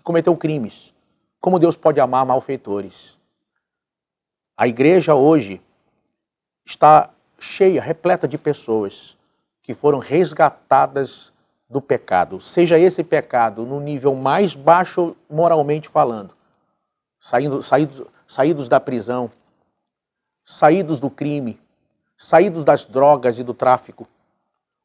cometeu crimes. Como Deus pode amar malfeitores. A igreja hoje está cheia, repleta de pessoas que foram resgatadas do pecado. Seja esse pecado no nível mais baixo moralmente falando. Saídos da prisão, saídos do crime, saídos das drogas e do tráfico.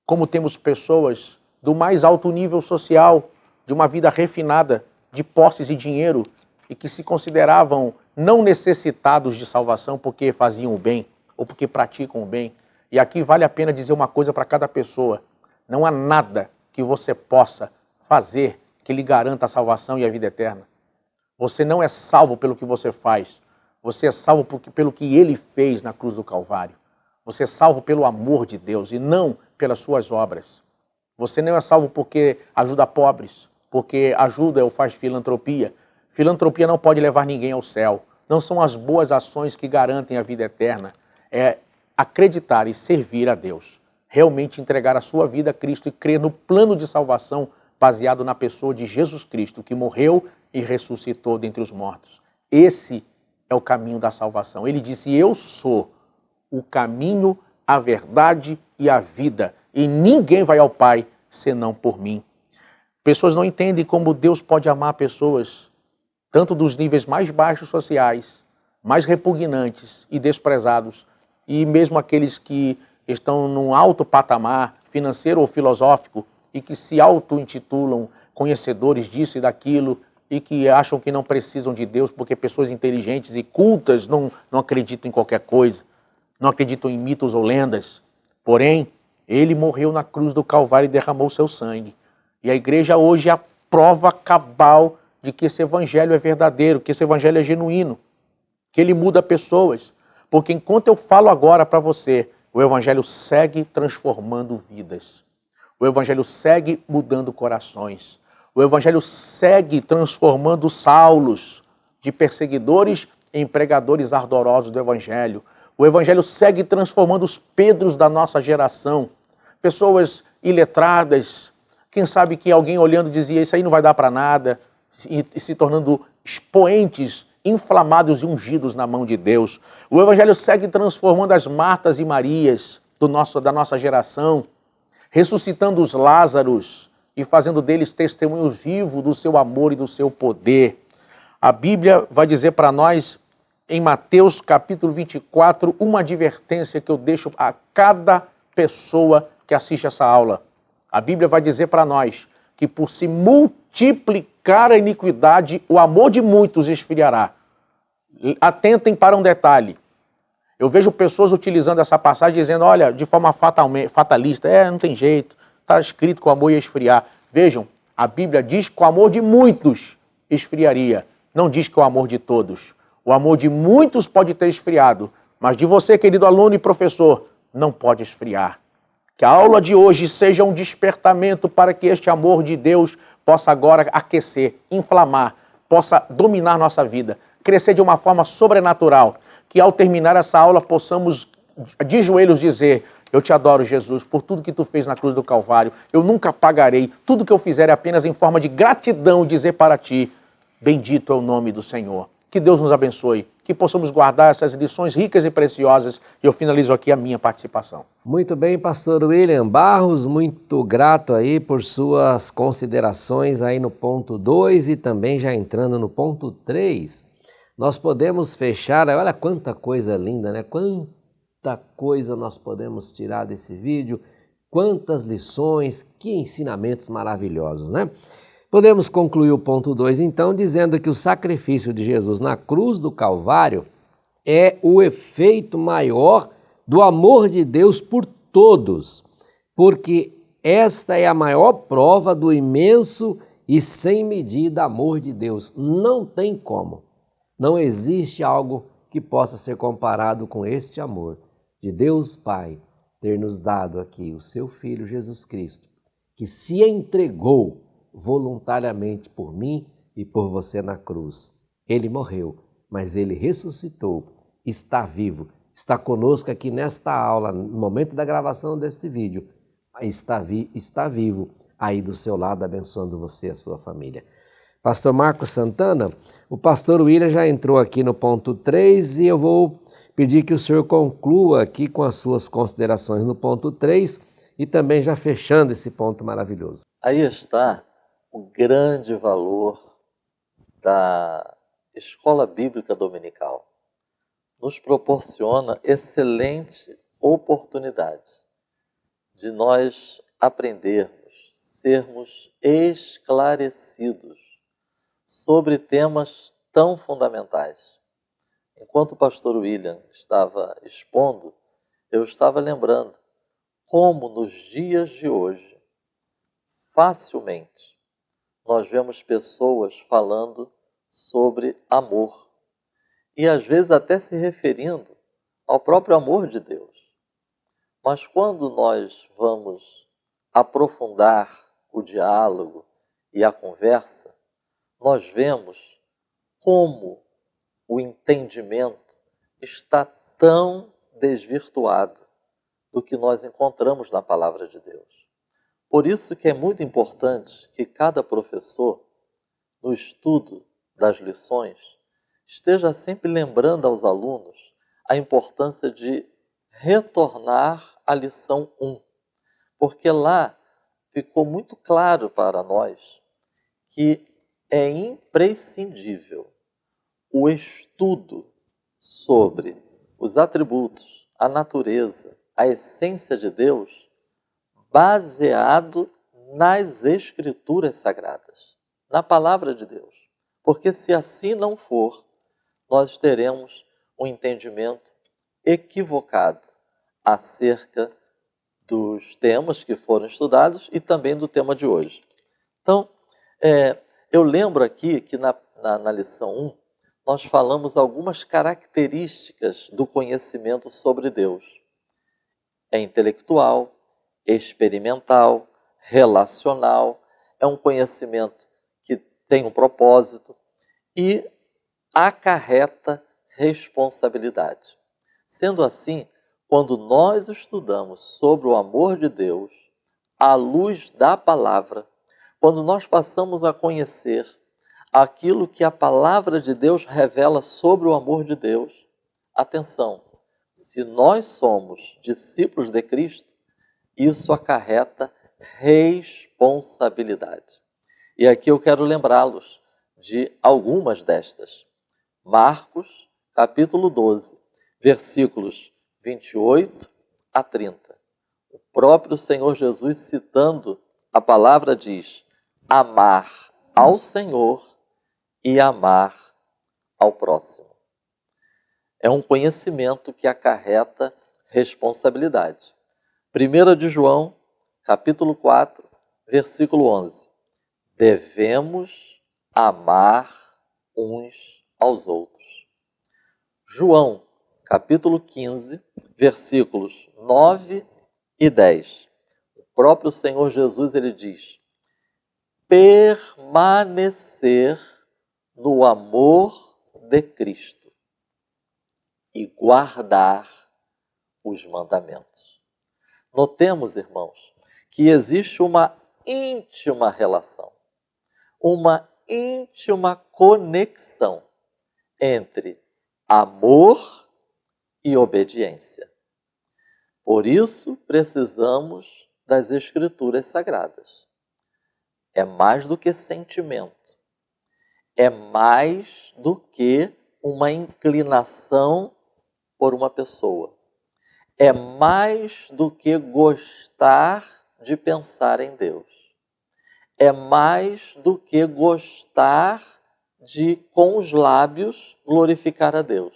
Como temos pessoas do mais alto nível social, de uma vida refinada, de posses e dinheiro, e que se consideravam não necessitados de salvação porque faziam o bem, ou porque praticam o bem. E aqui vale a pena dizer uma coisa para cada pessoa. Não há nada que você possa fazer que lhe garanta a salvação e a vida eterna. Você não é salvo pelo que você faz. Você é salvo pelo que Ele fez na cruz do Calvário. Você é salvo pelo amor de Deus e não pelas suas obras. Você não é salvo porque ajuda pobres, porque ajuda ou faz filantropia. Filantropia não pode levar ninguém ao céu. Não são as boas ações que garantem a vida eterna. É acreditar e servir a Deus. Realmente entregar a sua vida a Cristo e crer no plano de salvação baseado na pessoa de Jesus Cristo, que morreu e ressuscitou dentre os mortos. Esse é o caminho da salvação. Ele disse: eu sou o caminho, a verdade e a vida, e ninguém vai ao Pai senão por mim. Pessoas não entendem como Deus pode amar pessoas, tanto dos níveis mais baixos sociais, mais repugnantes e desprezados, e mesmo aqueles que estão num alto patamar financeiro ou filosófico e que se auto-intitulam conhecedores disso e daquilo e que acham que não precisam de Deus porque pessoas inteligentes e cultas não acreditam em qualquer coisa, não acreditam em mitos ou lendas. Porém, Ele morreu na cruz do Calvário e derramou seu sangue. E a igreja hoje é a prova cabal de que esse evangelho é verdadeiro, que esse evangelho é genuíno, que ele muda pessoas. Porque enquanto eu falo agora para você, o evangelho segue transformando vidas. O evangelho segue mudando corações. O evangelho segue transformando Saulos de perseguidores em pregadores ardorosos do evangelho. O evangelho segue transformando os Pedros da nossa geração. Pessoas iletradas, quem sabe que alguém olhando dizia: isso aí não vai dar para nada, e se tornando expoentes inflamados e ungidos na mão de Deus. O evangelho segue transformando as Martas e Marias da nossa geração, ressuscitando os Lázaros e fazendo deles testemunho vivo do seu amor e do seu poder. A Bíblia vai dizer para nós, em Mateus capítulo 24, uma advertência que eu deixo a cada pessoa que assiste essa aula. A Bíblia vai dizer para nós que por se multiplicar a iniquidade, o amor de muitos esfriará. Atentem para um detalhe. Eu vejo pessoas utilizando essa passagem dizendo: olha, de forma fatalista, não tem jeito, está escrito que o amor ia esfriar. Vejam, a Bíblia diz que o amor de muitos esfriaria, não diz que o amor de todos. O amor de muitos pode ter esfriado, mas de você, querido aluno e professor, não pode esfriar. Que a aula de hoje seja um despertamento para que este amor de Deus possa agora aquecer, inflamar, possa dominar nossa vida, crescer de uma forma sobrenatural. Que ao terminar essa aula possamos de joelhos dizer: eu te adoro, Jesus, por tudo que tu fez na cruz do Calvário. Eu nunca pagarei. Tudo que eu fizer é apenas em forma de gratidão dizer para ti: bendito é o nome do Senhor. Que Deus nos abençoe, que possamos guardar essas lições ricas e preciosas. E eu finalizo aqui a minha participação. Muito bem, pastor William Barros, muito grato aí por suas considerações aí no ponto 2 e também já entrando no ponto 3. Nós podemos fechar, olha quanta coisa linda, né? Quanta coisa nós podemos tirar desse vídeo, quantas lições, que ensinamentos maravilhosos, né? Podemos concluir o ponto 2, então, dizendo que o sacrifício de Jesus na cruz do Calvário é o efeito maior do amor de Deus por todos, porque esta é a maior prova do imenso e sem medida amor de Deus. Não tem como. Não existe algo que possa ser comparado com este amor de Deus Pai ter nos dado aqui o seu Filho Jesus Cristo, que se entregou voluntariamente por mim e por você na cruz. Ele morreu, mas ele ressuscitou, está vivo, está conosco aqui nesta aula, no momento da gravação deste vídeo, está vivo aí do seu lado, abençoando você e a sua família. Pastor Marcos Santana, o pastor William já entrou aqui no ponto 3 e eu vou pedir que o senhor conclua aqui com as suas considerações no ponto 3 e também já fechando esse ponto maravilhoso. Aí está o grande valor da Escola Bíblica Dominical. Nos proporciona excelente oportunidade de nós aprendermos, sermos esclarecidos sobre temas tão fundamentais. Enquanto o pastor William estava expondo, eu estava lembrando como nos dias de hoje, facilmente, nós vemos pessoas falando sobre amor e às vezes até se referindo ao próprio amor de Deus. Mas quando nós vamos aprofundar o diálogo e a conversa, nós vemos como o entendimento está tão desvirtuado do que nós encontramos na palavra de Deus. Por isso que é muito importante que cada professor, no estudo das lições, esteja sempre lembrando aos alunos a importância de retornar à lição 1, porque lá ficou muito claro para nós que é imprescindível o estudo sobre os atributos, a natureza, a essência de Deus, baseado nas Escrituras Sagradas, na Palavra de Deus. Porque se assim não for, nós teremos um entendimento equivocado acerca dos temas que foram estudados e também do tema de hoje. Então, eu lembro aqui que na lição 1, nós falamos algumas características do conhecimento sobre Deus. É intelectual, experimental, relacional, é um conhecimento que tem um propósito e acarreta responsabilidade. Sendo assim, quando nós estudamos sobre o amor de Deus, à luz da palavra, quando nós passamos a conhecer aquilo que a palavra de Deus revela sobre o amor de Deus, atenção, se nós somos discípulos de Cristo, isso acarreta responsabilidade. E aqui eu quero lembrá-los de algumas destas. Marcos, capítulo 12, versículos 28 a 30. O próprio Senhor Jesus, citando a palavra, diz: amar ao Senhor e amar ao próximo. É um conhecimento que acarreta responsabilidade. 1 de João, capítulo 4, versículo 11. Devemos amar uns aos outros. João, capítulo 15, versículos 9 e 10. O próprio Senhor Jesus, ele diz: permanecer no amor de Cristo e guardar os mandamentos. Notemos, irmãos, que existe uma íntima relação, uma íntima conexão entre amor e obediência. Por isso, precisamos das Escrituras Sagradas. É mais do que sentimento, é mais do que uma inclinação por uma pessoa. É mais do que gostar de pensar em Deus. É mais do que gostar de, com os lábios, glorificar a Deus.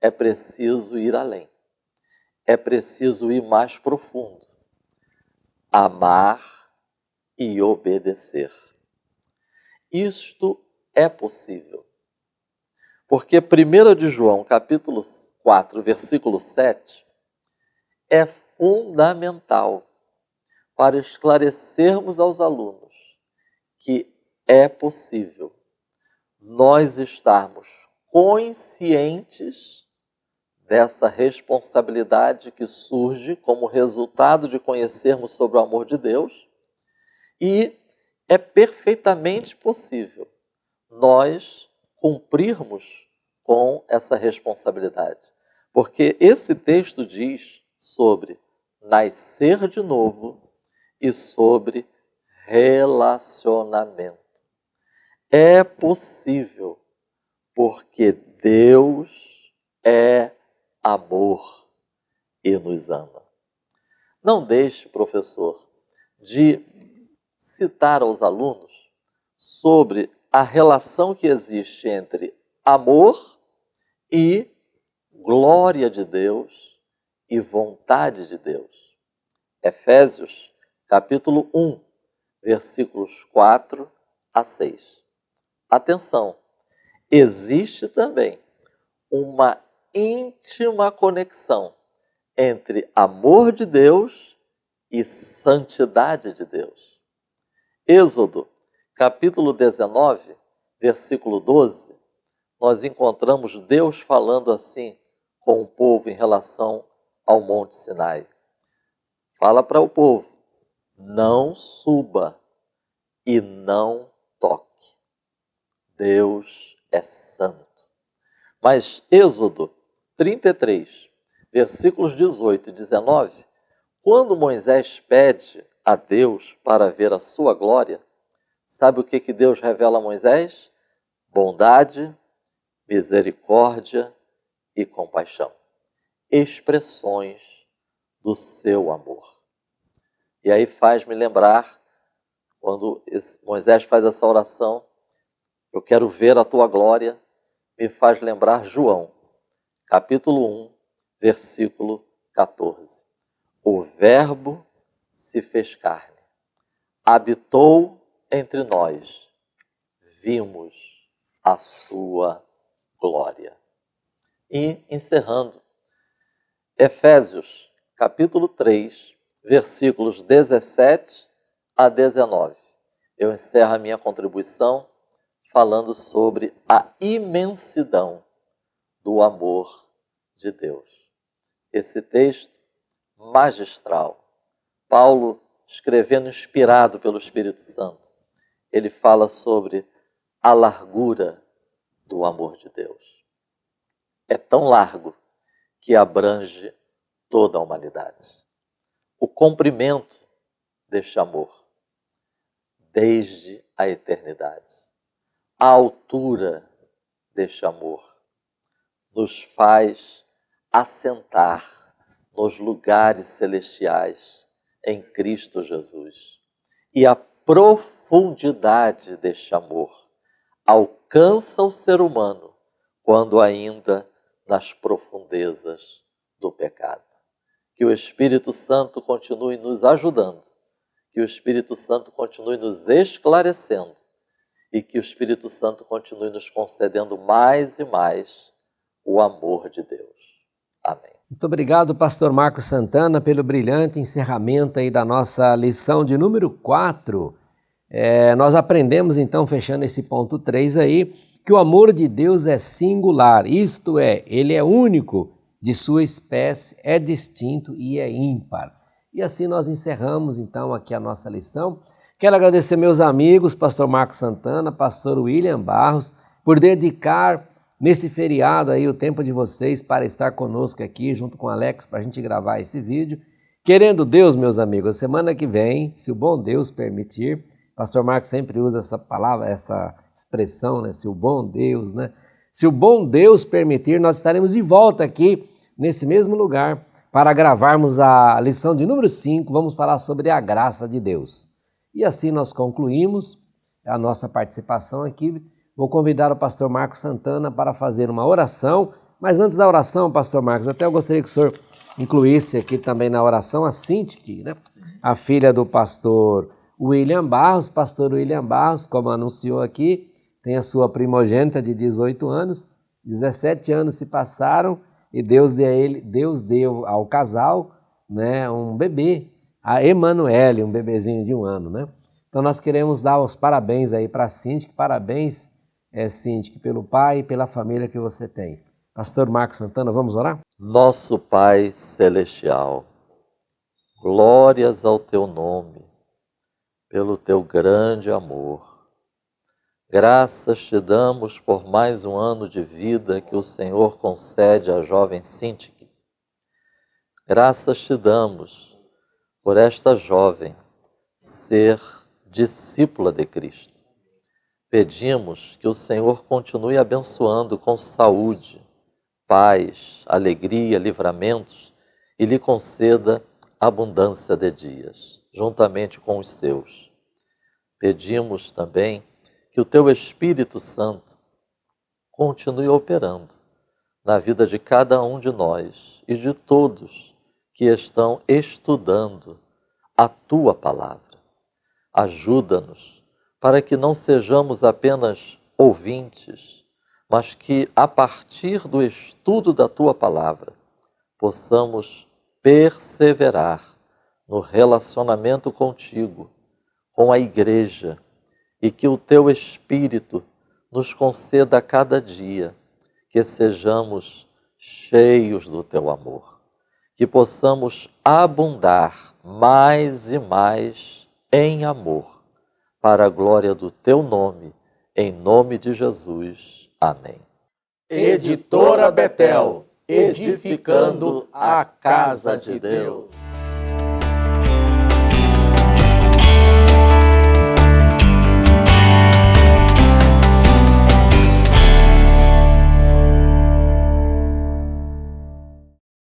É preciso ir além. É preciso ir mais profundo. Amar e obedecer. Isto é possível. Porque 1 de João, capítulo 4, versículo 7, é fundamental para esclarecermos aos alunos que é possível nós estarmos conscientes dessa responsabilidade que surge como resultado de conhecermos sobre o amor de Deus, e é perfeitamente possível nós cumprirmos com essa responsabilidade. Porque esse texto diz sobre nascer de novo e sobre relacionamento. É possível, porque Deus é amor e nos ama. Não deixe, professor, de citar aos alunos sobre a relação que existe entre amor e glória de Deus e vontade de Deus. Efésios, capítulo 1, versículos 4 a 6. Atenção, existe também uma íntima conexão entre amor de Deus e santidade de Deus. Êxodo, capítulo 19, versículo 12, nós encontramos Deus falando assim com o povo em relação ao Monte Sinai. Fala para o povo: não suba e não toque. Deus é santo. Mas Êxodo 33, versículos 18 e 19, quando Moisés pede a Deus para ver a sua glória, sabe o que Deus revela a Moisés? Bondade, misericórdia e compaixão. Expressões do seu amor. E aí faz-me lembrar, quando Moisés faz essa oração, eu quero ver a tua glória, me faz lembrar João, capítulo 1, versículo 14. O Verbo se fez carne, habitou entre nós, vimos a sua glória. E encerrando, Efésios, capítulo 3, versículos 17 a 19. Eu encerro a minha contribuição falando sobre a imensidão do amor de Deus. Esse texto magistral, Paulo escrevendo inspirado pelo Espírito Santo, ele fala sobre a largura do amor de Deus. É tão largo que abrange toda a humanidade. O comprimento deste amor, desde a eternidade. A altura deste amor nos faz assentar nos lugares celestiais em Cristo Jesus. E a profundidade deste amor alcança o ser humano quando ainda nas profundezas do pecado. Que o Espírito Santo continue nos ajudando, que o Espírito Santo continue nos esclarecendo e que o Espírito Santo continue nos concedendo mais e mais o amor de Deus. Amém. Muito obrigado, pastor Marcos Santana, pelo brilhante encerramento aí da nossa lição de número 4. Nós aprendemos então, fechando esse ponto 3 aí, que o amor de Deus é singular, isto é, ele é único de sua espécie, é distinto e é ímpar. E assim nós encerramos então aqui a nossa lição. Quero agradecer meus amigos, pastor Marcos Santana, pastor William Barros, por dedicar nesse feriado aí o tempo de vocês para estar conosco aqui, junto com o Alex, para a gente gravar esse vídeo. Querendo Deus, meus amigos, semana que vem, se o bom Deus permitir, pastor Marcos sempre usa essa palavra, essa expressão, né? Se o bom Deus, né? Se o bom Deus permitir, nós estaremos de volta aqui, nesse mesmo lugar, para gravarmos a lição de número 5, vamos falar sobre a graça de Deus. E assim nós concluímos a nossa participação aqui. Vou convidar o pastor Marcos Santana para fazer uma oração, mas antes da oração, pastor Marcos, até eu gostaria que o senhor incluísse aqui também na oração a Cinti, né? A filha do pastor William Barros. Pastor William Barros, como anunciou aqui, tem a sua primogênita de 18 anos, 17 anos se passaram e Deus deu ao casal, né, um bebê, a Emanuele, um bebezinho de 1 ano, né? Então nós queremos dar os parabéns aí para a Cinti, parabéns, Cinti, pelo pai e pela família que você tem. Pastor Marcos Santana, vamos orar? Nosso Pai Celestial, glórias ao Teu nome, pelo Teu grande amor. Graças te damos por mais um ano de vida que o Senhor concede à jovem Sintique. Graças te damos por esta jovem ser discípula de Cristo. Pedimos que o Senhor continue abençoando com saúde, paz, alegria, livramentos e lhe conceda abundância de dias, juntamente com os seus. Pedimos também que o Teu Espírito Santo continue operando na vida de cada um de nós e de todos que estão estudando a Tua Palavra. Ajuda-nos para que não sejamos apenas ouvintes, mas que, a partir do estudo da Tua Palavra, possamos perseverar no relacionamento contigo, com a Igreja, e que o Teu Espírito nos conceda a cada dia que sejamos cheios do Teu amor, que possamos abundar mais e mais em amor, para a glória do Teu nome, em nome de Jesus. Amém. Editora Betel, edificando a casa de Deus.